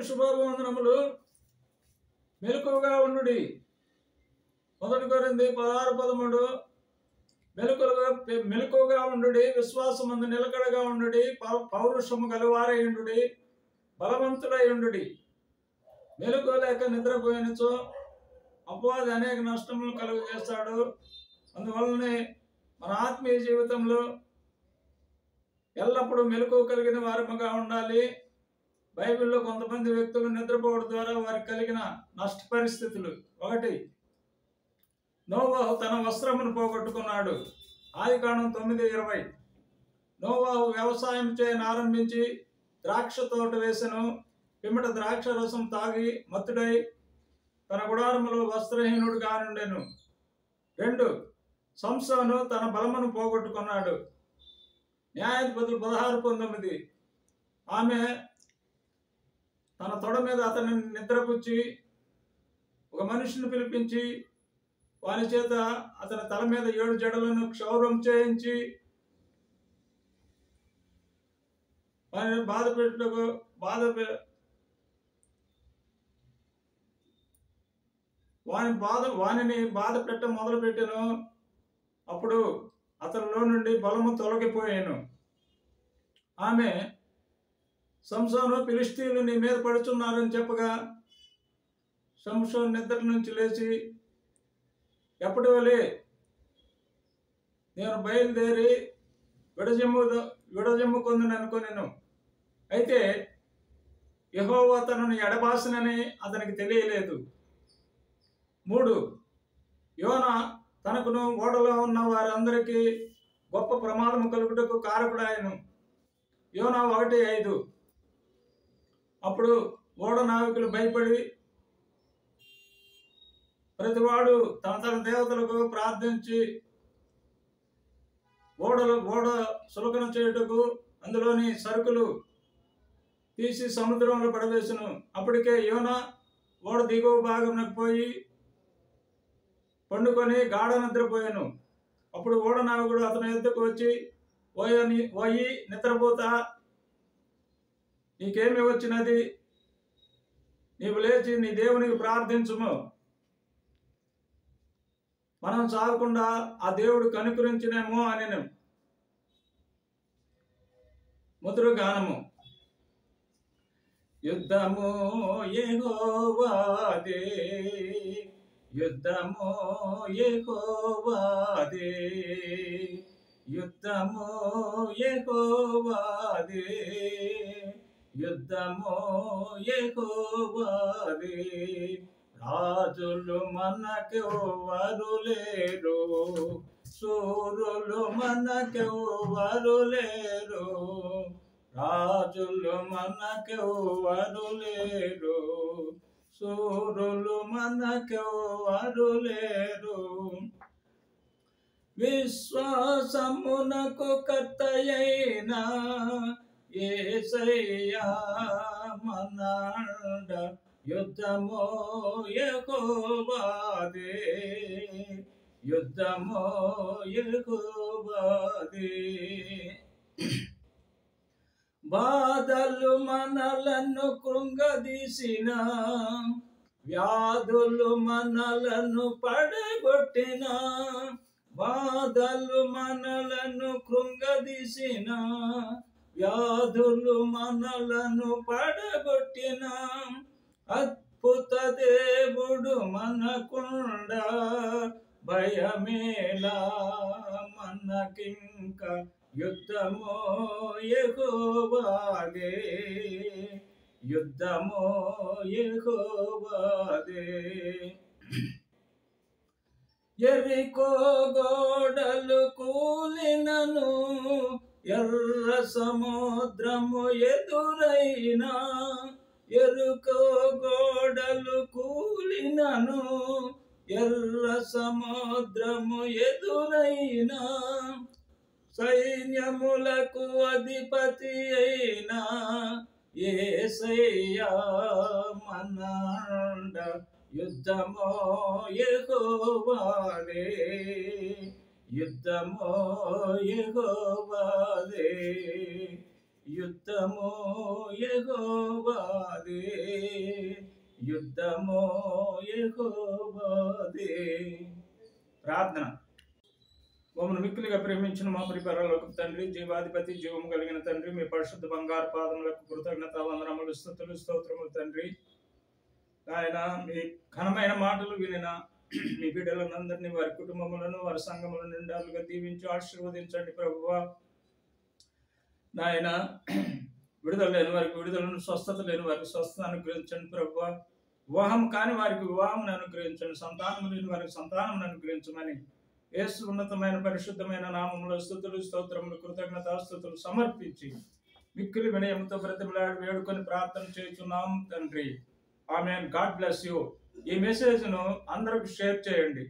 శుభాభివందనములు. మెలకువగా ఉండుడి. 1 కొరింథీ 16:13. మెలకువగా ఉండుడి, విశ్వాసమందు నిలకడగా ఉండుడి, పౌరుషము గలవారై ఉండుడి, బలవంతులై ఉండుడి. మెలకువ లేక నిద్రపోయినచో అపవాది అనేక నష్టములను కలుగజేస్తాడు. అందువల్లనే మన ఆత్మీయ జీవితంలో ఎల్లప్పుడూ మెలకువ కలిగిన వారముగా ఉండాలి. బైబిల్లో కొంతమంది వ్యక్తులు నిద్రపోవడం ద్వారా వారికి కలిగిన నష్ట పరిస్థితులు. 1, నోవాహు తన వస్త్రమును పోగొట్టుకున్నాడు. ఆదికాండం 9:20. నోవాహు వ్యవసాయం చేయనారంభించి ద్రాక్ష తోట వేసెను. పిమ్మట ద్రాక్ష రసం తాగి మత్తుడై తన గుడారములో వస్త్రహీనుడుగా నుండెను. 2, సంసోను తన బలమును పోగొట్టుకున్నాడు. న్యాయాధిపతులు 16:19. ఆమె తన తొడ మీద అతన్ని నిద్రపుచ్చి ఒక మనిషిని పిలిపించి వాని చేత అతని తల మీద 7 జడలను క్షౌరం చేయించి వానిని బాధ పెట్ట మొదలు పెట్టెను. అప్పుడు అతనిలో నుండి బలము తొలగిపోయాను. ఆమె, సంసోను, ఫిలిష్తీయులు నీ మీద పడుచున్నారని చెప్పగా సంసోను నిద్ర నుంచి లేచి, ఎప్పటి వలె నేను బయలుదేరి విడజమ్ము కొందుననుకొనెను. అయితే యెహోవా తనను ఎడబాసినని అతనికి తెలియలేదు. 3, యోనా తనకును ఓడలో ఉన్న వారందరికీ గొప్ప ప్రమాదము కలుగుటకు కారకుడాయను. యోనా 1:5. అప్పుడు ఓడ నావికులు భయపడి ప్రతివాడు తన తన దేవతలకు ప్రార్థించి ఓడ సులకన చేయుటకు అందులోని సరుకులు తీసి సముద్రంలో పడవేసును. అప్పటికే యోనా ఓడ దిగువ భాగంలోకి పోయి పండుకొని గాఢ నిద్రపోయాను. అప్పుడు ఓడ నావికుడు అతని ఎద్దుకు వచ్చి, ఓయి నిద్రపోతా, నీకేమి వచ్చినది? నీవు లేచి నీ దేవునికి ప్రార్థించుము, మనం చావకుండా ఆ దేవుడు కనుకరించినేమో అనెను. ముద్ర గానము. యుద్ధము యెహోవాదే, యుద్ధము యెహోవాదే, యుద్ధము యెహోవాదే, యుద్ధము యెహోవాదే. రాజులు మనకెవ్వరు లేరు, శూరులు మనకెవ్వరు లేరు, రాజులు మనకెవ్వరు లేరు, శూరులు మనకెవ్వరు లేరు. విశ్వాసమునకు కర్తయైన యేసయ్యా మనండ, యుద్ధము యెహోవాదే, యుద్ధము యెహోవాదే. బాధలు మనలను కృంగదీసిన, వ్యాధులు మనలను పడగొట్టిన, బాధలు మనలను కృంగదీసిన, వ్యాధులు మనలను పడగొట్టిన, అద్భుత దేవుడు మనకుండా, భయమేలా మనకింక, యుద్ధము యెహోవాదే, యుద్ధము యెహోవాదే. యెరికో గోడలు కూలినను, ఎర్ర సముద్రము ఎదురైనా, యెరికో గోడలు కూలినను, ఎర్ర సముద్రము ఎదురైనా, సైన్యములకు అధిపతి అయినా యేసయ్యా మనండ, యుద్ధము యెహోవాదే, యుద్ధము యెహోవాదే, యుద్ధము యుద్ధము యెహోవాదే, యుద్ధము యెహోవాదే. ప్రార్థన. మమ్మల్ని మిక్కిలిగా ప్రేమించిన మా పరలోకపు తండ్రి, జీవాధిపతి, జీవము కలిగిన తండ్రి, మీ పరిశుద్ధ బంగారు పాదములకు కృతజ్ఞత వందనములు, స్తుతులు, స్తోత్రములు తండ్రి. ఆయన మీ ఘనమైన మాటలు వినిన మీ బిడ్డలందరినీ, వారి కుటుంబములను, వారి సంఘములను నిండాలుగా దీవించి ఆశీర్వదించండి ప్రభువా. నాయన విడుదల లేని వారికి విడుదలను, స్వస్థత లేని వారికి స్వస్థత అనుగ్రహించండి ప్రభువా. వివాహం కాని వారికి వివాహం అనుగ్రహించండి, సంతానం లేని వారికి సంతానం అనుగ్రహించమని యేసు ఉన్నతమైన పరిశుద్ధమైన నామములో స్తుతులు, స్తోత్రములు, కృతజ్ఞతాస్తుతులు సమర్పించి మిక్కిలి వినయముతో బ్రతిమలాడి వేడుకొని ప్రార్థన చేస్తున్నాం తండ్రి. ఆమేన్. God bless you. ఈ మెసేజ్ను అందరికి షేర్ చేయండి.